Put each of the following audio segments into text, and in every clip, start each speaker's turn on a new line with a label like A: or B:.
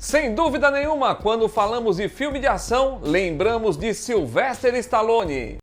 A: Sem dúvida nenhuma, quando falamos de filme de ação, lembramos de Sylvester Stallone.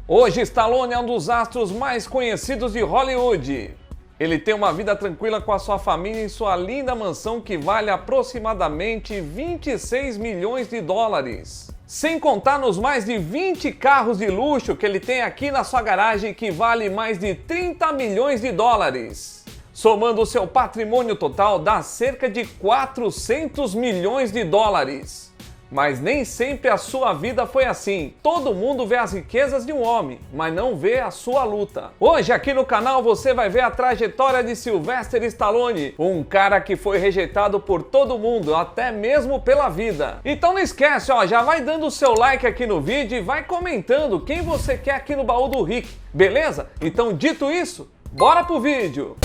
A: Hoje, Stallone é um dos astros mais conhecidos de Hollywood. Ele tem uma vida tranquila com a sua família em sua linda mansão que vale aproximadamente 26 milhões de dólares. Sem contar nos mais de 20 carros de luxo que ele tem aqui na sua garagem que vale mais de 30 milhões de dólares. Somando o seu patrimônio total dá cerca de 400 milhões de dólares. Mas nem sempre a sua vida foi assim. Todo mundo vê as riquezas de um homem, mas não vê a sua luta. Hoje aqui no canal você vai ver a trajetória de Sylvester Stallone, um cara que foi rejeitado por todo mundo, até mesmo pela vida. Então não esquece, já vai dando o seu like aqui no vídeo e vai comentando quem você quer aqui no Baú do Rick, beleza? Então dito isso, bora pro vídeo!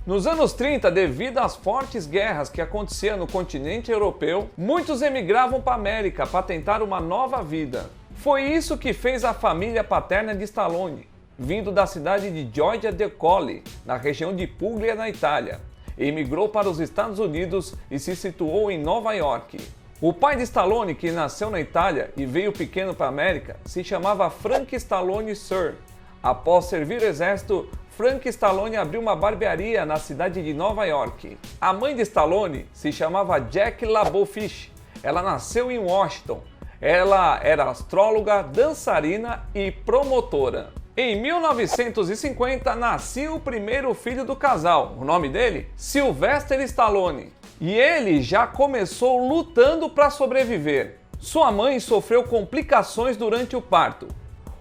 A: Nos anos 30, devido às fortes guerras que aconteciam no continente europeu, muitos emigravam para a América para tentar uma nova vida. Foi isso que fez a família paterna de Stallone, vindo da cidade de Gioia del Colle, na região de Puglia, na Itália. Emigrou para os Estados Unidos e se situou em Nova York. O pai de Stallone, que nasceu na Itália e veio pequeno para a América, se chamava Frank Stallone Sr. Após servir o exército, Frank Stallone abriu uma barbearia na cidade de Nova York. A mãe de Stallone se chamava Jack LaBeouf. Ela nasceu em Washington. Ela era astróloga, dançarina e promotora. Em 1950 nasceu o primeiro filho do casal. O nome dele? Sylvester Stallone. E ele já começou lutando para sobreviver. Sua mãe sofreu complicações durante o parto,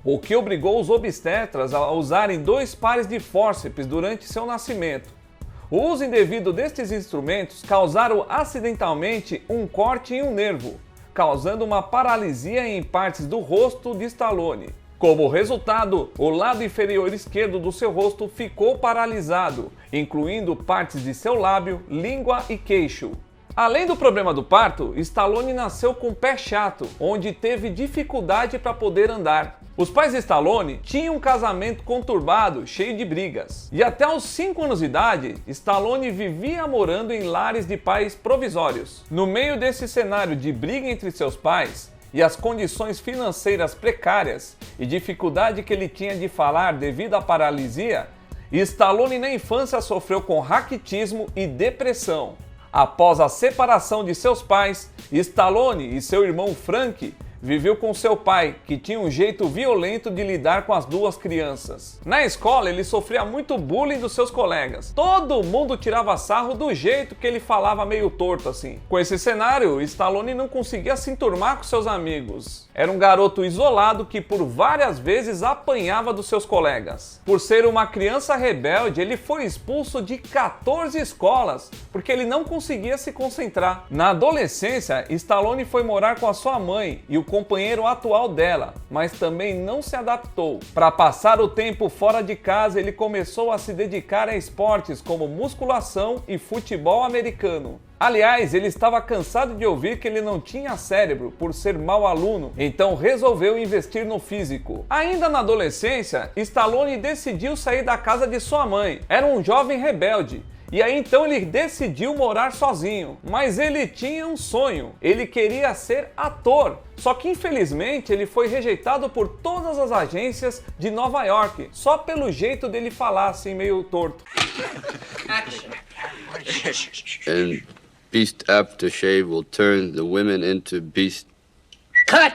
A: o que obrigou os obstetras a usarem 2 pares de fórceps durante seu nascimento. O uso indevido destes instrumentos causaram acidentalmente um corte em um nervo, causando uma paralisia em partes do rosto de Stallone. Como resultado, o lado inferior esquerdo do seu rosto ficou paralisado, incluindo partes de seu lábio, língua e queixo. Além do problema do parto, Stallone nasceu com o pé chato, onde teve dificuldade para poder andar. Os pais de Stallone tinham um casamento conturbado, cheio de brigas. E até os 5 anos de idade, Stallone vivia morando em lares de pais provisórios. No meio desse cenário de briga entre seus pais e as condições financeiras precárias e dificuldade que ele tinha de falar devido à paralisia, Stallone na infância sofreu com raquitismo e depressão. Após a separação de seus pais, Stallone e seu irmão Frank viveu com seu pai, que tinha um jeito violento de lidar com as 2 crianças. Na escola, ele sofria muito bullying dos seus colegas. Todo mundo tirava sarro do jeito que ele falava meio torto assim. Com esse cenário, Stallone não conseguia se enturmar com seus amigos. Era um garoto isolado que por várias vezes apanhava dos seus colegas. Por ser uma criança rebelde, ele foi expulso de 14 escolas, porque ele não conseguia se concentrar. Na adolescência, Stallone foi morar com a sua mãe e o companheiro atual dela, mas também não se adaptou. Para passar o tempo fora de casa, ele começou a se dedicar a esportes como musculação e futebol americano. Aliás, ele estava cansado de ouvir que ele não tinha cérebro por ser mau aluno, então resolveu investir no físico. Ainda na adolescência, Stallone decidiu sair da casa de sua mãe. Era um jovem rebelde. E aí então ele decidiu morar sozinho, mas ele tinha um sonho, ele queria ser ator. Só que infelizmente ele foi rejeitado por todas as agências de Nova York, só pelo jeito dele falar assim meio torto.
B: beast aftershave will turn the women into beast.
C: Cut!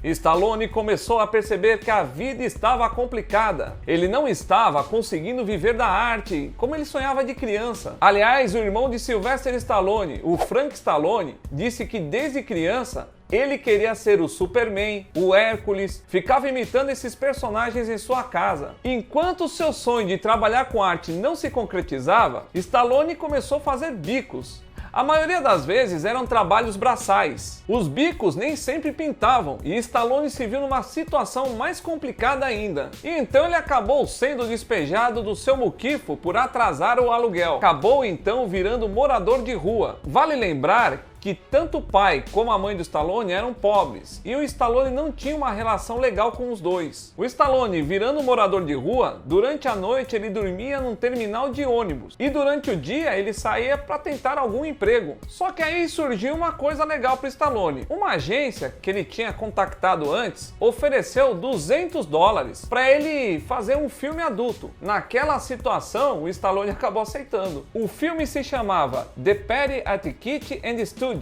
A: Stallone começou a perceber que a vida estava complicada. Ele não estava conseguindo viver da arte como ele sonhava de criança. Aliás, o irmão de Sylvester Stallone, o Frank Stallone, disse que desde criança ele queria ser o Superman, o Hércules, ficava imitando esses personagens em sua casa. Enquanto o seu sonho de trabalhar com arte não se concretizava, Stallone começou a fazer bicos. A maioria das vezes eram trabalhos braçais. Os bicos nem sempre pintavam e Stallone se viu numa situação mais complicada ainda. E então ele acabou sendo despejado do seu muquifo por atrasar o aluguel. Acabou então virando morador de rua. Vale lembrar que tanto o pai como a mãe do Stallone eram pobres e o Stallone não tinha uma relação legal com os dois. O Stallone, virando morador de rua, durante a noite ele dormia num terminal de ônibus e durante o dia ele saía para tentar algum emprego. Só que aí surgiu uma coisa legal para o Stallone. Uma agência que ele tinha contactado antes ofereceu $200 para ele fazer um filme adulto. Naquela situação, o Stallone acabou aceitando. O filme se chamava The Patty at the Kitchen and Studio.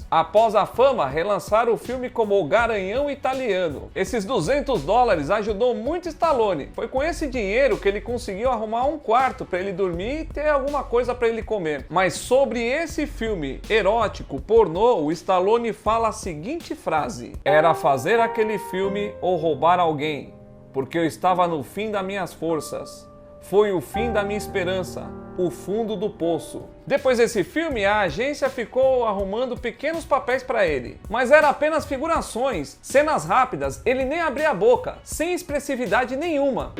A: Após a fama, relançaram o filme como O Garanhão Italiano. Esses $200 ajudou muito Stallone. Foi com esse dinheiro que ele conseguiu arrumar um quarto para ele dormir e ter alguma coisa para ele comer. Mas sobre esse filme erótico, pornô, o Stallone fala a seguinte frase: "Era fazer aquele filme ou roubar alguém, porque eu estava no fim das minhas forças. Foi o fim da minha esperança, o fundo do poço." Depois desse filme, a agência ficou arrumando pequenos papéis para ele. Mas era apenas figurações, cenas rápidas, ele nem abria a boca, sem expressividade nenhuma.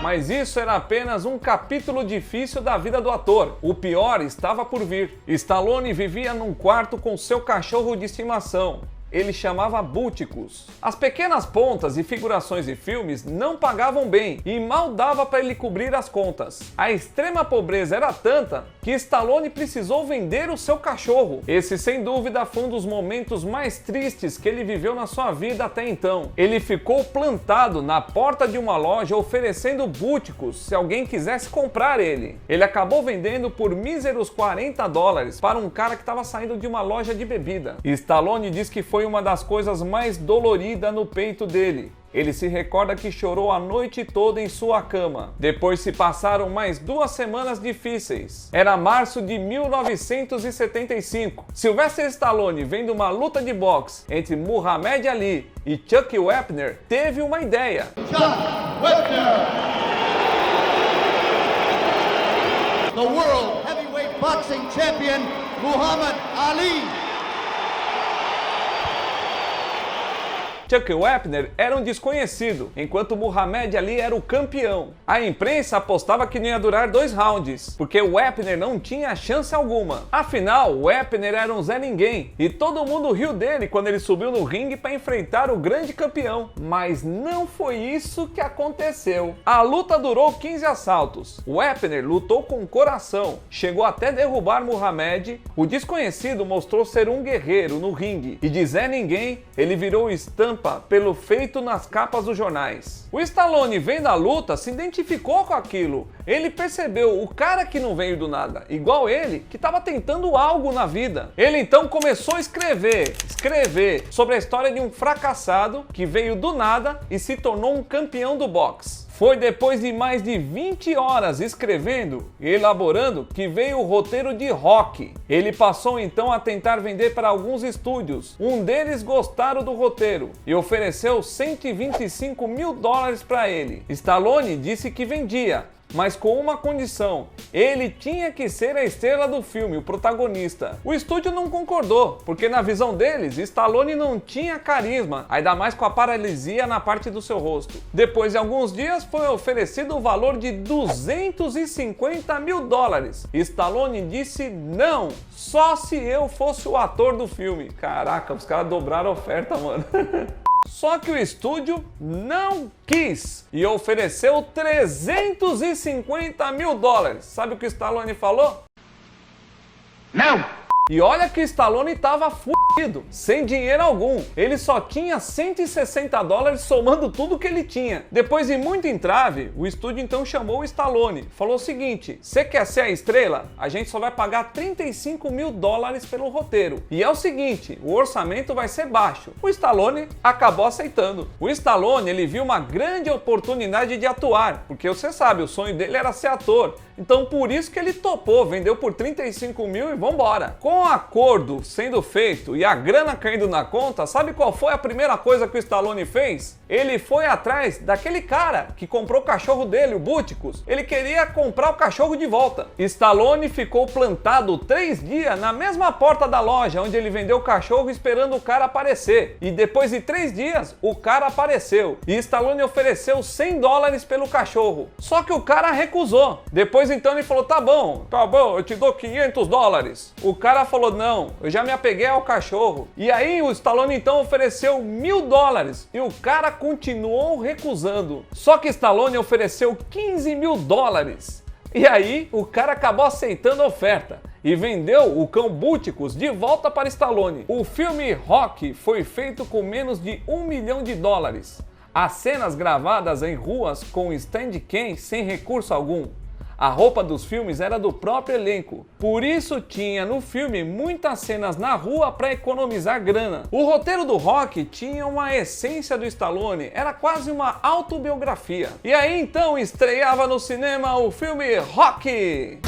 A: Mas isso era apenas um capítulo difícil da vida do ator. O pior estava por vir. Stallone vivia num quarto com seu cachorro de estimação. Ele chamava Búticos. As pequenas pontas e figurações de filmes não pagavam bem e mal dava para ele cobrir as contas. A extrema pobreza era tanta que Stallone precisou vender o seu cachorro. Esse, sem dúvida, foi um dos momentos mais tristes que ele viveu na sua vida até então. Ele ficou plantado na porta de uma loja oferecendo Búticos se alguém quisesse comprar ele. Ele acabou vendendo por míseros $40 para um cara que estava saindo de uma loja de bebida. Stallone diz que foi uma das coisas mais doloridas no peito dele. Ele se recorda que chorou a noite toda em sua cama. Depois se passaram mais 2 semanas difíceis. Era março de 1975. Sylvester Stallone, vendo uma luta de boxe entre Muhammad Ali e Chuck Wepner, teve uma ideia.
D: Chuck Wepner, the World Heavyweight Boxing Champion Muhammad Ali.
A: Chuck Wepner era um desconhecido, enquanto Muhammad Ali era o campeão. A imprensa apostava que não ia durar 2 rounds, porque Wepner não tinha chance alguma. Afinal, Wepner era um Zé Ninguém, e todo mundo riu dele quando ele subiu no ringue para enfrentar o grande campeão. Mas não foi isso que aconteceu. A luta durou 15 assaltos. Wepner lutou com coração, chegou até derrubar Muhammad. O desconhecido mostrou ser um guerreiro no ringue, e de Zé Ninguém, ele virou estampa pelo feito nas capas dos jornais. O Stallone, vendo a luta, se identificou com aquilo. Ele percebeu o cara que não veio do nada, igual ele, que estava tentando algo na vida. Ele então começou a escrever sobre a história de um fracassado que veio do nada e se tornou um campeão do boxe. Foi depois de mais de 20 horas escrevendo e elaborando que veio o roteiro de Rocky. Ele passou então a tentar vender para alguns estúdios. Um deles gostaram do roteiro e ofereceu $125 mil para ele. Stallone disse que vendia, mas com uma condição: ele tinha que ser a estrela do filme, o protagonista. O estúdio não concordou, porque na visão deles, Stallone não tinha carisma, ainda mais com a paralisia na parte do seu rosto. Depois de alguns dias, foi oferecido o valor de $250 mil. Stallone disse não, só se eu fosse o ator do filme. Caraca, os caras dobraram a oferta, mano. Só que o estúdio não quis e ofereceu $350 mil. Sabe o que o Stallone falou?
C: Não!
A: E olha que o Stallone tava sem dinheiro algum. Ele só tinha 160 dólares somando tudo que ele tinha. Depois de muito entrave, o estúdio então chamou o Stallone. Falou o seguinte: você quer ser a estrela? A gente só vai pagar 35 mil dólares pelo roteiro. E é o seguinte, o orçamento vai ser baixo. O Stallone acabou aceitando. O Stallone, ele viu uma grande oportunidade de atuar, porque você sabe, o sonho dele era ser ator. Então por isso que ele topou, vendeu por 35 mil e vambora. Com o acordo sendo feito e a grana caindo na conta, sabe qual foi a primeira coisa que o Stallone fez? Ele foi atrás daquele cara que comprou o cachorro dele, o Butkus. Ele queria comprar o cachorro de volta. Stallone ficou plantado 3 dias na mesma porta da loja onde ele vendeu o cachorro esperando o cara aparecer. E depois de 3 dias, o cara apareceu. E Stallone ofereceu 100 dólares pelo cachorro. Só que o cara recusou. Depois então ele falou: tá bom, eu te dou 500 dólares. O cara falou: não, eu já me apeguei ao cachorro. E aí o Stallone então ofereceu 1000 dólares. E o cara continuou recusando. Só que Stallone ofereceu 15 mil dólares. E aí o cara acabou aceitando a oferta e vendeu o cão Butkus de volta para Stallone. O filme Rocky foi feito com menos de 1 milhão de dólares. As cenas gravadas em ruas com Steadicam sem recurso algum. A roupa dos filmes era do próprio elenco, por isso tinha no filme muitas cenas na rua para economizar grana. O roteiro do Rocky tinha uma essência do Stallone, era quase uma autobiografia. E aí então estreava no cinema o filme Rocky!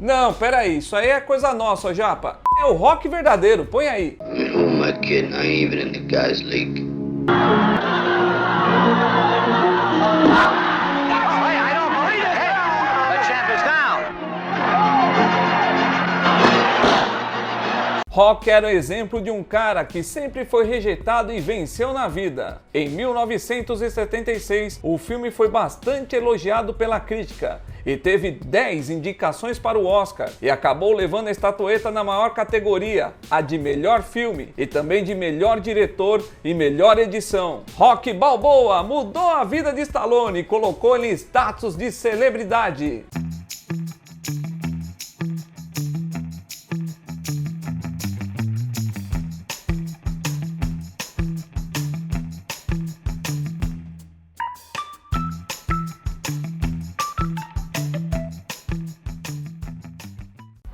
A: Não, peraí, isso aí é coisa nossa, ó, Japa. É o Rock verdadeiro, põe aí.
B: Who am I kidding? I ain't even in the guys' league.
A: Rock era o exemplo de um cara que sempre foi rejeitado e venceu na vida. Em 1976, o filme foi bastante elogiado pela crítica e teve 10 indicações para o Oscar e acabou levando a estatueta na maior categoria, a de melhor filme e também de melhor diretor e melhor edição. Rocky Balboa mudou a vida de Stallone e colocou ele em status de celebridade.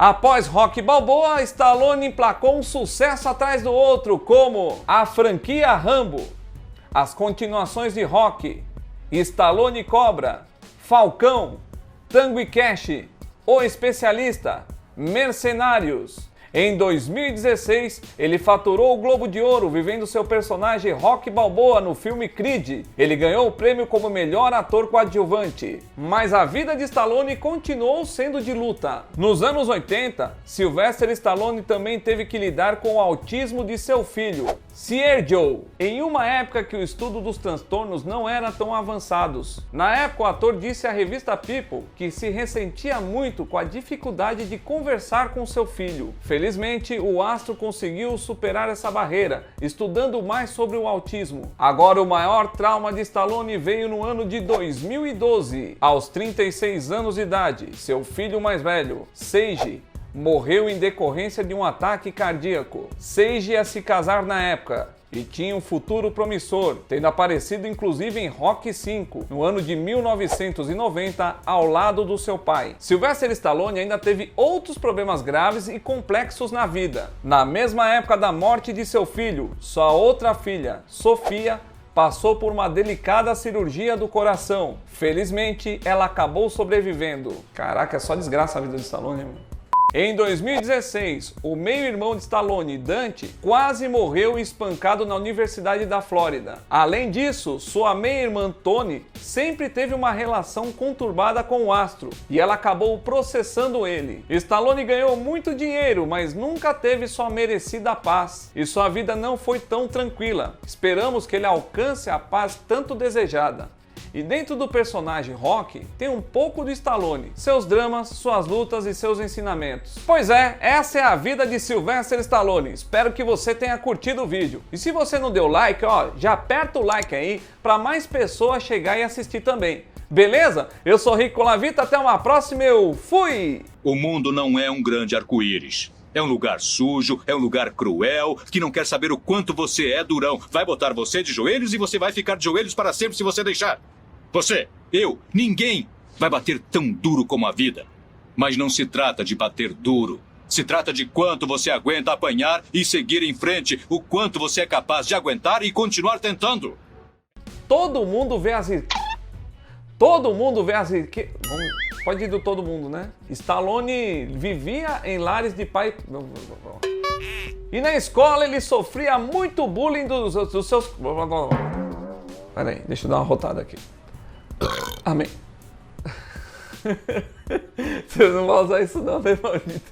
A: Após Rocky Balboa, Stallone emplacou um sucesso atrás do outro, como a franquia Rambo, as continuações de Rocky, Stallone Cobra, Falcão, Tango e Cash, O Especialista, Mercenários. Em 2016, ele faturou o Globo de Ouro vivendo seu personagem Rocky Balboa no filme Creed. Ele ganhou o prêmio como melhor ator coadjuvante. Mas a vida de Stallone continuou sendo de luta. Nos anos 80, Sylvester Stallone também teve que lidar com o autismo de seu filho, Sergio, em uma época que o estudo dos transtornos não era tão avançados. Na época, o ator disse à revista People que se ressentia muito com a dificuldade de conversar com seu filho. Felizmente, o astro conseguiu superar essa barreira, estudando mais sobre o autismo. Agora, o maior trauma de Stallone veio no ano de 2012. Aos 36 anos de idade, seu filho mais velho, Seiji, morreu em decorrência de um ataque cardíaco. Seiji ia se casar na época e tinha um futuro promissor, tendo aparecido inclusive em Rocky V, no ano de 1990, ao lado do seu pai. Sylvester Stallone ainda teve outros problemas graves e complexos na vida. Na mesma época da morte de seu filho, sua outra filha, Sofia, passou por uma delicada cirurgia do coração. Felizmente, ela acabou sobrevivendo. Caraca, é só desgraça a vida de Stallone, mano. Em 2016, o meio-irmão de Stallone, Dante, quase morreu espancado na Universidade da Flórida. Além disso, sua meia-irmã Toni sempre teve uma relação conturbada com o astro e ela acabou processando ele. Stallone ganhou muito dinheiro, mas nunca teve sua merecida paz e sua vida não foi tão tranquila. Esperamos que ele alcance a paz tanto desejada. E dentro do personagem Rocky, tem um pouco do Stallone, seus dramas, suas lutas e seus ensinamentos. Pois é, essa é a vida de Sylvester Stallone. Espero que você tenha curtido o vídeo. E se você não deu like, ó, já aperta o like aí para mais pessoas chegar e assistir também. Beleza? Eu sou Rico Colavita, até uma próxima, eu fui!
C: O mundo não é um grande arco-íris. É um lugar sujo, é um lugar cruel, que não quer saber o quanto você é durão. Vai botar você de joelhos e você vai ficar de joelhos para sempre se você deixar. Você, eu, ninguém vai bater tão duro como a vida. Mas não se trata de bater duro. Se trata de quanto você aguenta apanhar e seguir em frente, o quanto você é capaz de aguentar e continuar tentando.
A: Todo mundo vê as... Todo mundo vê as... Pode ir do todo mundo, né? Stallone vivia em lares de pai... E na escola ele sofria muito bullying dos seus... Pera aí, deixa eu dar uma rotada aqui. Amém. Você não vai usar isso não, né, maldito?